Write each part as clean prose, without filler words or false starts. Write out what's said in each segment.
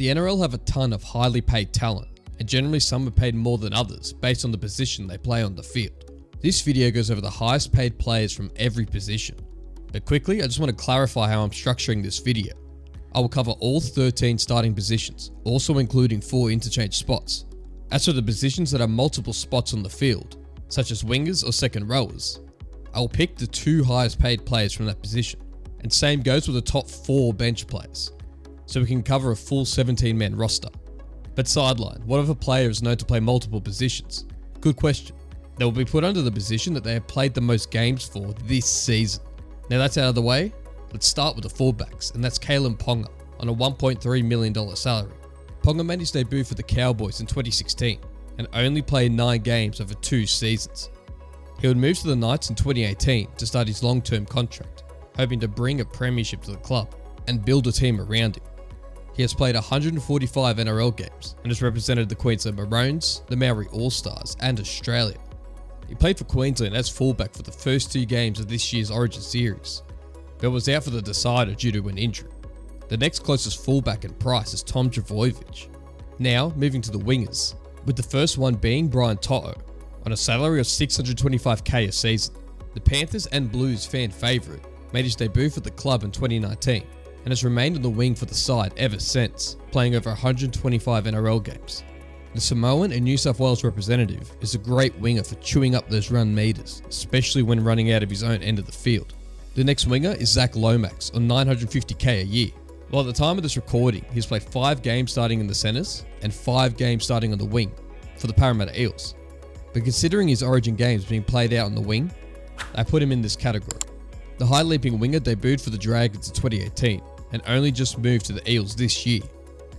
The NRL have a ton of highly paid talent, and generally some are paid more than others based on the position they play on the field. This video goes over the highest paid players from every position. But quickly, I just want to clarify how I'm structuring this video. I will cover all 13 starting positions, also including 4 interchange spots. As for the positions that have multiple spots on the field, such as wingers or second rowers, I will pick the 2 highest paid players from that position, and same goes with the top 4 bench players, so we can cover a full 17-man roster. But sideline, what if a player is known to play multiple positions? Good question. They will be put under the position that they have played the most games for this season. Now that's out of the way, let's start with the fullbacks, and that's Kalyn Ponga on a $1.3 million salary. Ponga made his debut for the Cowboys in 2016 and only played 9 games over 2 seasons. He would move to the Knights in 2018 to start his long-term contract, hoping to bring a premiership to the club and build a team around him. He has played 145 NRL games and has represented the Queensland Maroons, the Maori All-Stars and Australia. He played for Queensland as fullback for the first 2 games of this year's Origin series, but was out for the decider due to an injury. The next closest fullback in price is Tom Trbojevic. Now, moving to the wingers, with the first one being Brian To'o, on a salary of $625k a season. The Panthers and Blues fan favourite made his debut for the club in 2019 and has remained on the wing for the side ever since, playing over 125 NRL games. The Samoan and New South Wales representative is a great winger for chewing up those run meters, especially when running out of his own end of the field. The next winger is Zach Lomax on $950k a year. While at the time of this recording, he's played 5 games starting in the centres and 5 games starting on the wing for the Parramatta Eels. But considering his Origin games being played out on the wing, I put him in this category. The high leaping winger debuted for the Dragons in 2018 and only just moved to the Eels this year.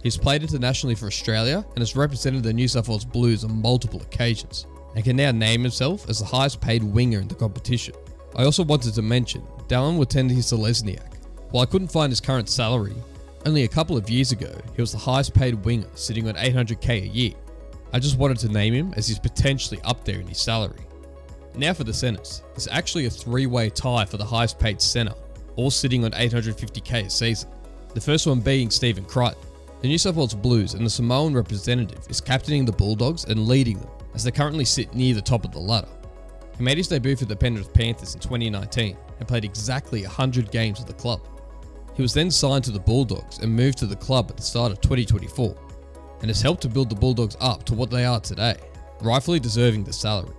He's played internationally for Australia and has represented the New South Wales Blues on multiple occasions and can now name himself as the highest paid winger in the competition. I also wanted to mention Dallin Watene-Zelezniak. While I couldn't find his current salary, only a couple of years ago he was the highest paid winger sitting on $800k a year. I just wanted to name him as he's potentially up there in his salary. Now for the centres, there's actually a 3-way tie for the highest paid centre, all sitting on $850k a season. The first one being Stephen Crichton. The New South Wales Blues and the Samoan representative is captaining the Bulldogs and leading them as they currently sit near the top of the ladder. He made his debut for the Penrith Panthers in 2019 and played exactly 100 games with the club. He was then signed to the Bulldogs and moved to the club at the start of 2024 and has helped to build the Bulldogs up to what they are today, rightfully deserving the salary.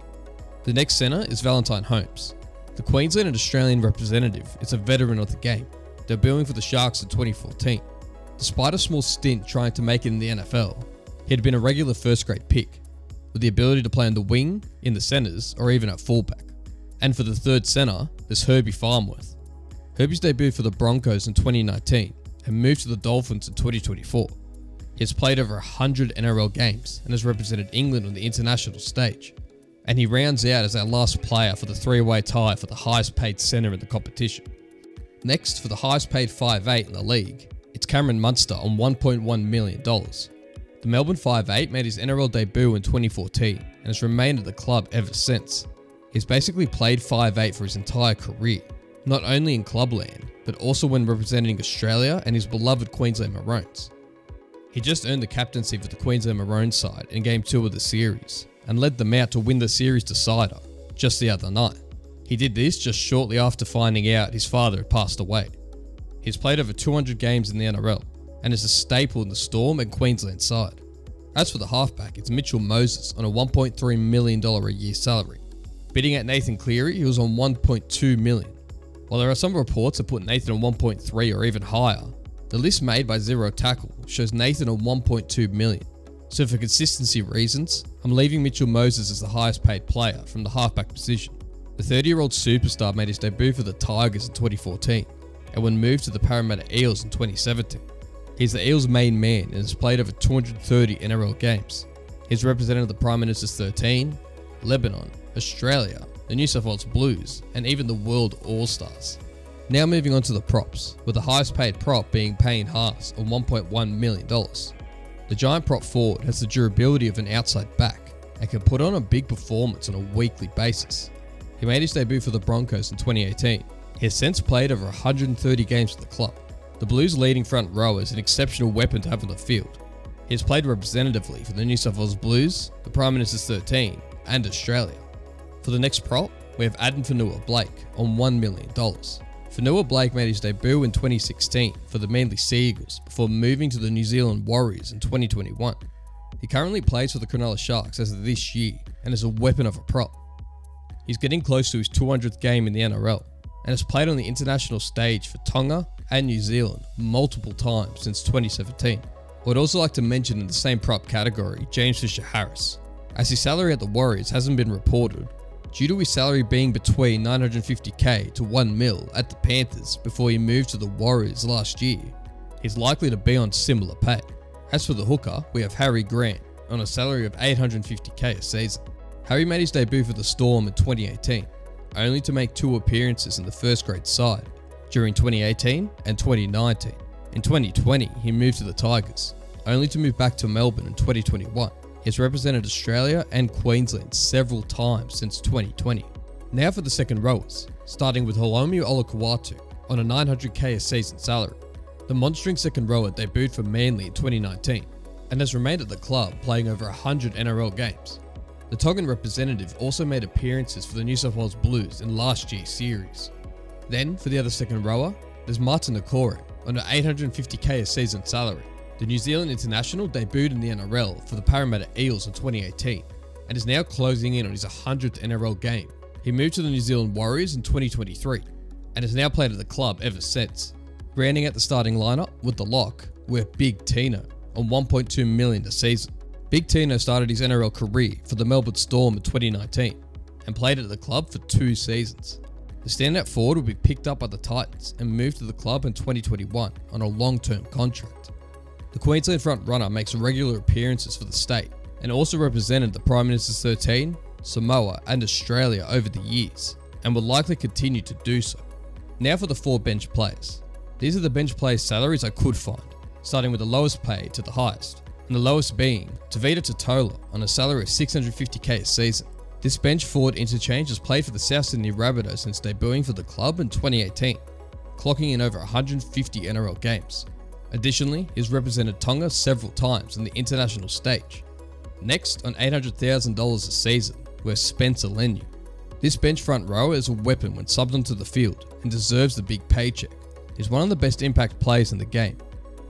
The next centre is Valentine Holmes. The Queensland and Australian representative is a veteran of the game, debuting for the Sharks in 2014. Despite a small stint trying to make it in the NFL, he had been a regular first-grade pick, with the ability to play on the wing, in the centres, or even at fullback. And for the third centre, there's Herbie Farnworth. Herbie's debuted for the Broncos in 2019 and moved to the Dolphins in 2024. He has played over 100 NRL games and has represented England on the international stage. And he rounds out as our last player for the 3-way tie for the highest paid centre in the competition. Next, for the highest paid 5'8" in the league, it's Cameron Munster on $1.1 million. The Melbourne 5'8" made his NRL debut in 2014 and has remained at the club ever since. He's basically played 5'8" for his entire career, not only in clubland, but also when representing Australia and his beloved Queensland Maroons. He just earned the captaincy for the Queensland Maroons side in Game 2 of the series, and led them out to win the series decider just the other night. He did this just shortly after finding out his father had passed away. He's played over 200 games in the NRL and is a staple in the Storm and Queensland side. As for the halfback, it's Mitchell Moses on a $1.3 million a year salary. Bidding at Nathan Cleary, he was on $1.2 million. While there are some reports that put Nathan on 1.3 or even higher, the list made by Zero Tackle shows Nathan on 1.2 million. So for consistency reasons, I'm leaving Mitchell Moses as the highest paid player from the halfback position. The 30-year-old superstar made his debut for the Tigers in 2014 and when moved to the Parramatta Eels in 2017. He's the Eels' main man and has played over 230 NRL games. He's represented the Prime Minister's 13, Lebanon, Australia, the New South Wales Blues, and even the World All-Stars. Now moving on to the props, with the highest paid prop being Payne Haas on $1.1 million. The giant prop forward has the durability of an outside back and can put on a big performance on a weekly basis. He made his debut for the Broncos in 2018. He has since played over 130 games for the club The Blues' leading front rower is an exceptional weapon to have on the field. He has played representatively for the New South Wales Blues, the Prime Minister's 13, and Australia. For the next prop, we have Adam Fanua-Blake on $1 million. Fanua-Blake made his debut in 2016 for the Manly Sea Eagles before moving to the New Zealand Warriors in 2021. He currently plays for the Cronulla Sharks as of this year and is a weapon of a prop. He's getting close to his 200th game in the NRL and has played on the international stage for Tonga and New Zealand multiple times since 2017. I would also like to mention in the same prop category James Fisher-Harris, as his salary at the Warriors hasn't been reported due to his salary being between $950k to $1 million at the Panthers before he moved to the Warriors last year. He's likely to be on similar pay. As for the hooker, we have Harry Grant on a salary of $850k a season. Harry made his debut for the Storm in 2018, only to make 2 appearances in the first grade side during 2018 and 2019. In 2020, he moved to the Tigers, only to move back to Melbourne in 2021. He has represented Australia and Queensland several times since 2020. Now for the second rowers, starting with Holomu Olakau'atu on a $900k a season salary. The monstering second rower debuted for Manly in 2019 and has remained at the club playing over 100 NRL games. The Tongan representative also made appearances for the New South Wales Blues in last year's series. Then, for the other second rower, there's Martin Okore on an $850k a season salary. The New Zealand international debuted in the NRL for the Parramatta Eels in 2018 and is now closing in on his 100th NRL game. He moved to the New Zealand Warriors in 2023 and has now played at the club ever since. Rounding out the starting lineup with the lock, we have Big Tino on $1.2 million a season. Big Tino started his NRL career for the Melbourne Storm in 2019 and played at the club for 2 seasons. The standout forward will be picked up by the Titans and moved to the club in 2021 on a long-term contract. The Queensland front runner makes regular appearances for the state and also represented the Prime Minister's 13, Samoa and Australia over the years and will likely continue to do so. Now for the 4 bench players. These are the bench players' salaries I could find, starting with the lowest paid to the highest, and the lowest being Tavita Totola on a salary of $650k a season. This bench forward interchange has played for the South Sydney Rabbitohs since debuting for the club in 2018, clocking in over 150 NRL games. Additionally, he's represented Tonga several times on the international stage. Next, on $800,000 a season, we have Spencer Leniu. This bench front rower is a weapon when subbed onto the field and deserves the big paycheck. He's one of the best impact players in the game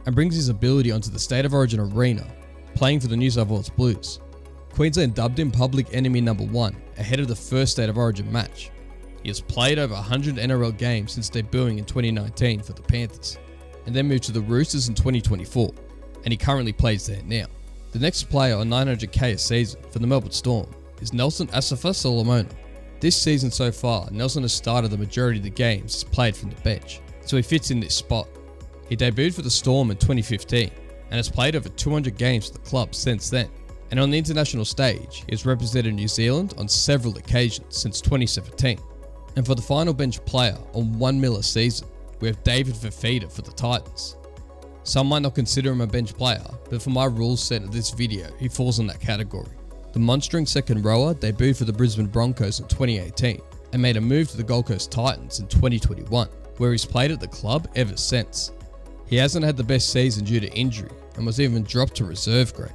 and brings his ability onto the State of Origin arena, playing for the New South Wales Blues. Queensland dubbed him Public Enemy number 1 ahead of the first State of Origin match. He has played over 100 NRL games since debuting in 2019 for the Panthers, and then moved to the Roosters in 2024, and he currently plays there now. The next player on $900k a season for the Melbourne Storm is Nelson Asafa Solomona. This season so far, Nelson has started the majority of the games he's played from the bench, so he fits in this spot. He debuted for the Storm in 2015 and has played over 200 games for the club since then. And on the international stage, he has represented New Zealand on several occasions since 2017. And for the final bench player on $1 million a season, we have David Fifita for the Titans. Some might not consider him a bench player, but for my rules set of this video, he falls in that category. The monstering second rower debuted for the Brisbane Broncos in 2018 and made a move to the Gold Coast Titans in 2021, where he's played at the club ever since. He hasn't had the best season due to injury and was even dropped to reserve grade,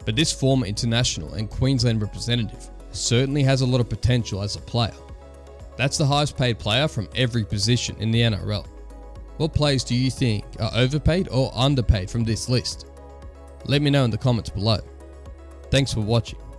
but this former international and Queensland representative certainly has a lot of potential as a player. That's the highest paid player from every position in the NRL. What players do you think are overpaid or underpaid from this list? Let me know in the comments below. Thanks for watching.